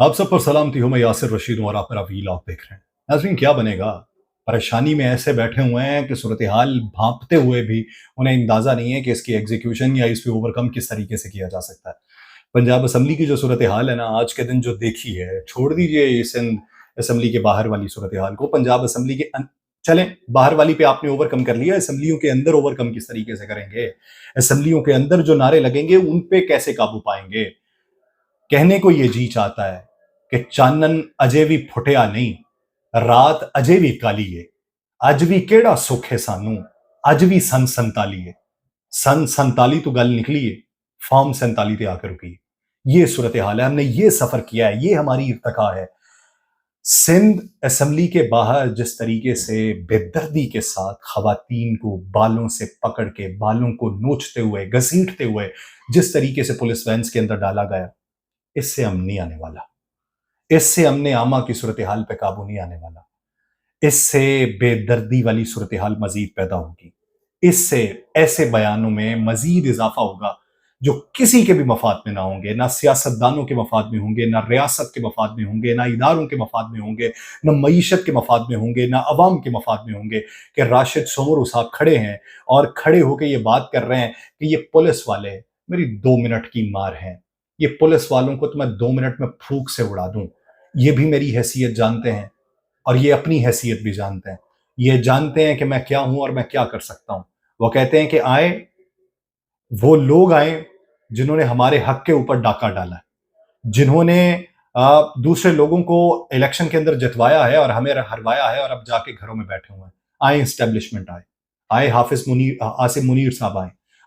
आप सब पर सलामती हो। मैं यासिर रशीद हूं और आप मेरा वीलॉग देख रहे हैं। नाज़रीन, क्या बनेगा? परेशानी में ऐसे बैठे हुए हैं कि सूरत हाल भांपते हुए भी उन्हें अंदाजा नहीं है कि इसकी एग्जीक्यूशन या इस पे ओवरकम किस तरीके से किया जा सकता है। पंजाब असम्बली की जो सूरत हाल है ना, आज के दिन जो देखी है, छोड़ दीजिए ये सिंध असम्बली के बाहर वाली सूरत हाल को। पंजाब असम्बली के चलें, बाहर वाली पे आपने ओवरकम कर लिया, असम्बलियों के अंदर ओवरकम किस तरीके से करेंगे? असम्बलियों के अंदर जो नारे लगेंगे उन पे कैसे काबू पाएंगे? कहने को ये जी चाहता है कि चानन अजे भी फुटिया नहीं, रात अजे भी काली है, अज भी केड़ा सुख है सानू, अज भी सन 47 है। सन 47 तो गल निकली है, फॉर्म 47 ते आकर रुकी है। ये सूरत हाल है, हमने ये सफर किया है, ये हमारी इर्तका है। सिंध असम्बली के बाहर जिस तरीके से बेदर्दी के साथ खवातीन को बालों से पकड़ के, बालों को नोचते हुए, घसीटते हुए जिस तरीके से पुलिस वैन्स के अंदर डाला गया, इससे हम नहीं आने वाला। इससे हमने आमा की सूरत हाल पे काबू नहीं आने वाला। इससे बेदर्दी वाली सूरत हाल मजीद पैदा होगी। इससे ऐसे बयानों में मजीद इजाफा होगा जो किसी के भी मफाद में ना होंगे, ना सियासतदानों के मफाद में होंगे, ना रियासत के मफाद में होंगे, ना इदारों के मफाद में होंगे, ना मईशत के मफाद में होंगे, ना अवाम के मफाद में होंगे। कि राशिद सोमरू साहब खड़े हैं और खड़े होकर ये बात कर रहे हैं कि ये पुलिस वाले मेरी 2 मिनट की मार हैं, ये पुलिस वालों को तो मैं 2 मिनट में फूंक से उड़ा दूं। ये भी मेरी हैसियत जानते हैं और ये अपनी हैसियत भी जानते हैं। ये जानते हैं कि मैं क्या हूं और मैं क्या कर सकता हूं। वो कहते हैं कि आए वो लोग आए जिन्होंने हमारे हक के ऊपर डाका डाला है, जिन्होंने दूसरे लोगों को इलेक्शन के अंदर जितवाया है और हमें हरवाया है और अब जाके घरों में बैठे हुए हैं। आए इस्टेब्लिशमेंट, आए हाफिज मुनीर, आसिम मुनीर साहब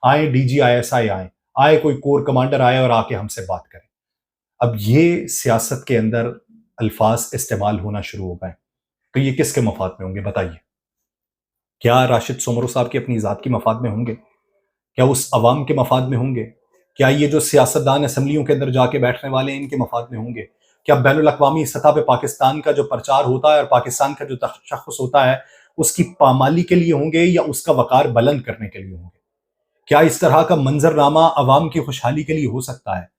आए DGISI आए कोई कोर कमांडर आए और आके हमसे बात करें। अब ये सियासत के अंदर अल्फाज इस्तेमाल होना शुरू हो गए, तो ये किसके मफाद में होंगे बताइए? क्या राशिद सोमरो साहब की अपनी ज़ात की मफाद में होंगे? क्या उस अवाम के मफाद में होंगे? क्या ये जो सियासतदान असम्बलियों के अंदर जाके बैठने वाले हैं इनके मफाद में होंगे? क्या बैनुल अक़वामी सतह पे पाकिस्तान का जो प्रचार होता है और पाकिस्तान का जो तशख़्ख़ुस होता है उसकी पामाली के लिए होंगे या उसका वक़ार बुलंद करने के लिए होंगे? क्या इस तरह का मंजरनामा अवाम की खुशहाली के लिए हो सकता है?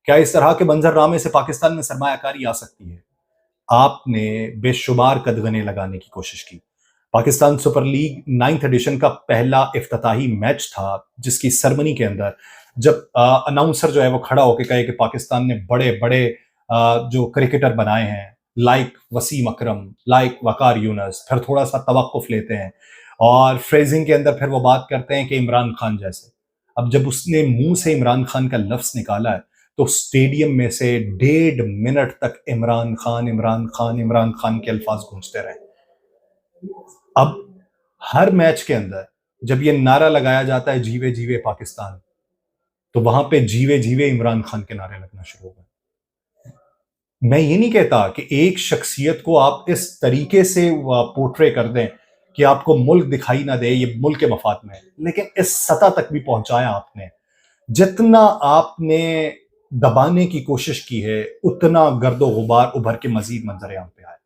क्या इस तरह के मंजरनामे से पाकिस्तान में सरमायाकारी आ सकती है? आपने बेशुमार कदगने लगाने की कोशिश की। Pakistan super league 9th addition का पहला इफ्तिताही मैच था जिसकी सेरेमनी के अंदर जब अनाउंसर जो है वो खड़ा होकर कहे कि पाकिस्तान ने बड़े बड़े जो क्रिकेटर बनाए हैं, लाइक वसीम अकरम, लाइक वकार यूनस, फिर थोड़ा सा तवक्कुफ लेते हैं और फ्रेजिंग के अंदर फिर वो बात करते हैं कि इमरान खान जैसे। अब जब उसने मुंह से इमरान खान का लफ्ज निकाला है तो स्टेडियम में से 1.5 मिनट तक इमरान खान इमरान खान इमरान खान के अल्फाज गूंजते रहे। अब हर मैच के अंदर जब ये नारा लगाया जाता है जीवे जीवे पाकिस्तान, तो वहां पे जीवे जीवे इमरान खान के नारे लगना शुरू हो गए। मैं ये नहीं कहता कि एक शख्सियत को आप इस तरीके से पोर्ट्रे कर दें कि आपको मुल्क दिखाई ना दे, ये मुल्क के मफाद में है, लेकिन इस सतह तक भी पहुंचाया आपने। जितना आपने दबाने की कोशिश की है उतना गर्दो गुबार उभर के मजीद मंजर-ए-आम पे आए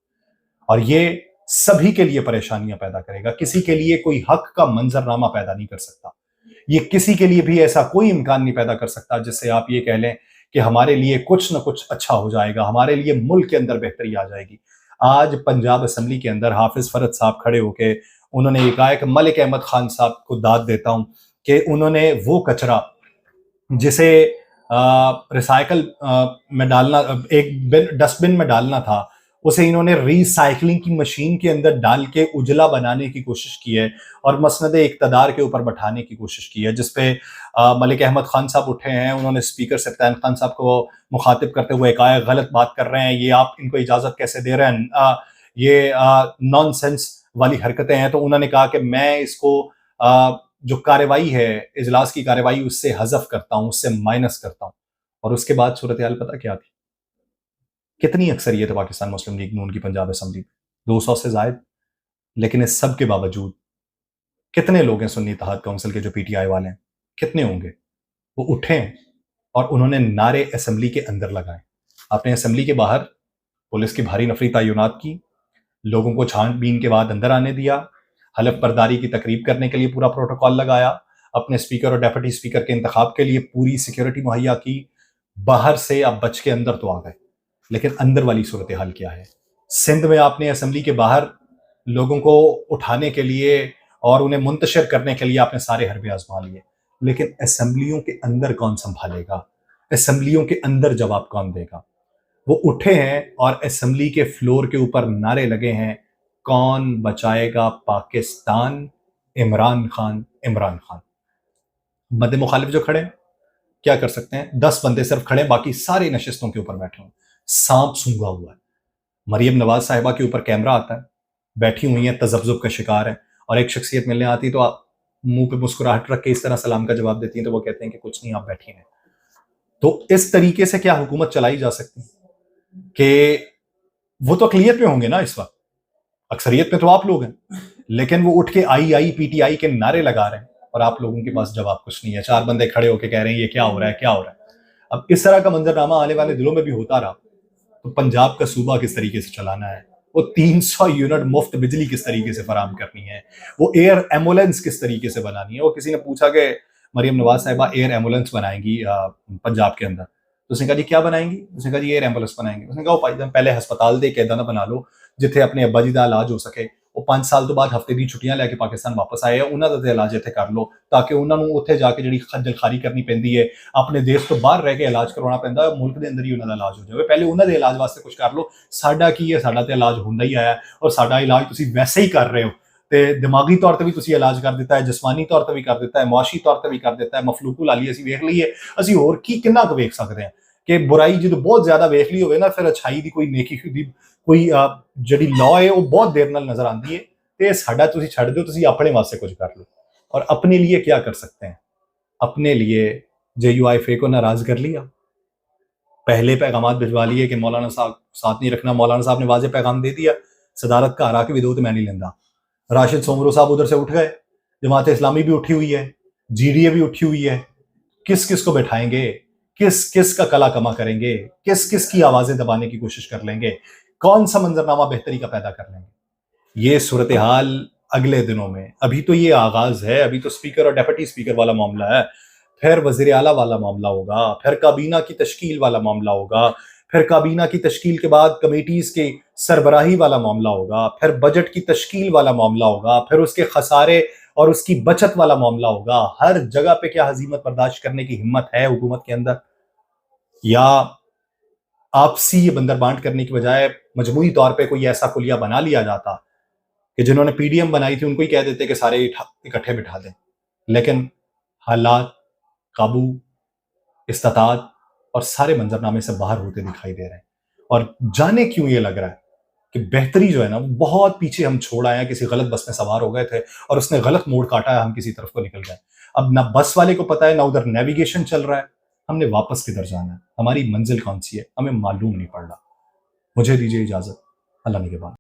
और ये सभी के लिए परेशानियां पैदा करेगा। किसी के लिए कोई हक का मंजरनामा पैदा नहीं कर सकता। ये किसी के लिए भी ऐसा कोई इम्कान नहीं पैदा कर सकता जिससे आप ये कह लें कि हमारे लिए कुछ ना कुछ अच्छा हो जाएगा, हमारे लिए मुल्क के अंदर बेहतरी आ जाएगी। आज पंजाब असम्बली के अंदर हाफिज फरद साहब खड़े होके उन्होंने ये कहा है कि मलिक अहमद खान साहब को दाद देता हूं कि उन्होंने वो कचरा जिसे रिसाइकल में डालना, एक डस्टबिन में डालना था, उसे इन्होंने रिसाइकलिंग की मशीन के अंदर डाल के उजला बनाने की कोशिश की है और मसनद इक़्तिदार के ऊपर बैठाने की कोशिश की है, जिसपे मलिक अहमद खान साहब उठे हैं। उन्होंने स्पीकर सत्तान खान साहब को मुखातिब करते हुए कहा गलत बात कर रहे हैं, ये आप इनको इजाज़त कैसे दे रहे हैं, ये नॉनसेंस वाली हरकतें हैं। तो उन्होंने कहा कि मैं इसको जो कार्रवाई है, इजलास की कार्रवाई, उससे हज़फ करता हूं, उससे माइनस करता हूं। और उसके बाद सूरत हाल पता क्या थी? कितनी अक्सरियत है पाकिस्तान मुस्लिम लीग नून की पंजाब असम्बली, 200 से जायद। लेकिन इस सब के बावजूद कितने लोग हैं सुन्नी इत्तेहाद काउंसिल के जो PTI वाले हैं, कितने होंगे, वो उठे और उन्होंने नारे असम्बली के अंदर लगाए। आपने असम्बली के बाहर पुलिस की भारी नफरी तैनात की, लोगों को छानबीन के बाद अंदर आने दिया, हलफ बर्दारी की तकरीब करने के लिए पूरा प्रोटोकॉल लगाया, अपने स्पीकर और डेप्यूटी स्पीकर के इंतखाब के लिए पूरी सिक्योरिटी मुहैया की। बाहर से आप बच के अंदर तो आ गए। لیکن اندر والی صورتحال کیا ہے؟ سندھ میں آپ نے اسمبلی کے باہر لوگوں کو اٹھانے کے لیے اور انہیں منتشر کرنے کے لیے آپ نے سارے حربے آزما لیے، لیکن اسمبلیوں کے اندر کون سنبھالے گا؟ اسمبلیوں کے اندر جواب کون دے گا؟ وہ اٹھے ہیں اور اسمبلی کے فلور کے اوپر نعرے لگے ہیں، کون بچائے گا پاکستان؟ عمران خان، عمران خان۔ مد مخالف جو کھڑے ہیں کیا کر سکتے ہیں؟ 10 بندے صرف کھڑے ہیں، باقی سارے نشستوں کے اوپر بیٹھے ہیں، سانپ سونگا ہوا ہے۔ مریم نواز صاحبہ کے اوپر کیمرہ آتا ہے، بیٹھی ہوئی ہیں، تذبذب کا شکار ہے، اور ایک شخصیت ملنے آتی تو آپ منہ پہ مسکراہٹ رکھ کے اس طرح سلام کا جواب دیتی ہیں تو وہ کہتے ہیں کہ کچھ نہیں، آپ بیٹھی ہیں۔ تو اس طریقے سے کیا حکومت چلائی جا سکتی کہ وہ تو اقلیت میں ہوں گے نا اس وقت، اکثریت میں تو آپ لوگ ہیں، لیکن وہ اٹھ کے آئی پی ٹی آئی کے نعرے لگا رہے ہیں اور آپ لوگوں کے پاس جواب کچھ نہیں ہے۔ 4 بندے کھڑے ہو کے کہہ رہے ہیں یہ کیا ہو رہا ہے، کیا ہو رہا ہے۔ اب اس طرح کا منظرنامہ آنے والے دنوں میں بھی ہوتا رہا تو پنجاب کا صوبہ کس طریقے سے چلانا ہے، وہ 300 یونٹ مفت بجلی کس طریقے سے فراہم کرنی ہے، وہ ایئر ایمبولینس کس طریقے سے بنانی ہے۔ وہ کسی نے پوچھا کہ مریم نواز صاحبہ ایئر ایمبولینس بنائیں گی پنجاب کے اندر، تو اس نے کہا جی کیا بنائیں گی؟ اس نے کہا جی ایئر ایمبولینس بنائیں گے۔ اس نے کہا وہ پہلے ہسپتال دے کے ادانہ بنا لو جتھے اپنے ابا جی دا علاج ہو سکے، وہ 5 سال تو بعد ہفتے دی چھٹیاں لے کے پاکستان واپس آئے ہیں، انہاں دا علاج اتنے کر لو تاکہ انہوں نے اتنے جا کے جڑی خجل خاری کرنی پیندی ہے، اپنے دیش تو باہر رہ کے علاج کروانا پیندا ہے، ملک دے اندر ہی انہاں دا علاج ہو جائے۔ پہلے انہاں دے علاج واسطے کچھ کر لو، ساڈا کی ہے، ساڈا تے علاج ہوندا ہی آیا ہے، اور ساڈا علاج تسی ویسے ہی کر رہے ہو، تے دماغی طور تے بھی تسی علاج کر دیتا ہے، جسمانی طور تے بھی کر دیتا ہے، معاشی طور تے بھی کر دیتا ہے، مفلوق العالی اسی ویکھ لئیے، اسی اور کی کنہ کو ویکھ سکتے ہیں کہ برائی جدو بہت زیادہ ویکھ لی ہوئے نا پھر اچھائی دی کوئی نیکی دی کوئی جڑی لا ہے وہ بہت دیر نال نظر آندی ہے، تے ساڈا تسی چھڑ دیو، تسی اپنے واسطے کچھ کر لو۔ اور اپنے لیے کیا کر سکتے ہیں؟ اپنے لیے JUIFA کو ناراض کر لیا، پہلے پیغامات بھجوا لیے کہ مولانا صاحب ساتھ نہیں رکھنا، مولانا صاحب نے واضح پیغام دے دیا، صدارت کا ہرا کے بھی دو تو میں نہیں لینا۔ راشد سومرو صاحب ادھر سے اٹھ گئے، جماعت اسلامی بھی اٹھی ہوئی ہے، GDA بھی اٹھی ہوئی ہے، کس کس کو بٹھائیں گے، کس کس کا کلا کما کریں گے، کس کس کی آوازیں دبانے کی کوشش کر لیں گے، کون سا منظرنامہ بہتری کا پیدا کر لیں گے۔ یہ صورتحال اگلے دنوں میں، ابھی تو یہ آغاز ہے، ابھی تو اسپیکر اور ڈیپٹی اسپیکر والا معاملہ ہے، پھر وزیر اعلیٰ والا معاملہ ہوگا، پھر کابینہ کی تشکیل والا معاملہ ہوگا، پھر کابینہ کی تشکیل کے بعد کمیٹیز کی سربراہی والا معاملہ ہوگا، پھر بجٹ کی تشکیل والا معاملہ ہوگا، پھر اس کے خسارے اور اس کی بچت والا معاملہ ہوگا۔ ہر جگہ پہ کیا ہزیمت برداشت کرنے کی ہمت ہے حکومت کے اندر، یا آپسی یہ بندر بانٹ کرنے کی بجائے مجموعی طور پہ کوئی ایسا خلیہ بنا لیا جاتا کہ جنہوں نے PDM بنائی تھی ان کو ہی کہہ دیتے کہ سارے اکٹھے بٹھا دیں، لیکن حالات قابو، استطاعت اور سارے منظرنامے سے باہر ہوتے دکھائی دے رہے ہیں۔ اور جانے کیوں یہ لگ رہا ہے کہ بہتری جو ہے نا وہ بہت پیچھے ہم چھوڑ آئے ہیں، کسی غلط بس میں سوار ہو گئے تھے اور اس نے غلط موڑ کاٹا ہے، ہم کسی طرف کو نکل گئے، اب نہ بس والے کو پتا ہے نہ ادھر نیویگیشن چل رہا ہے، ہم نے واپس کدھر جانا ہے، ہماری منزل کون سی ہے ہمیں معلوم نہیں پڑ رہا۔ مجھے دیجیے اجازت، اللہ نگہبان۔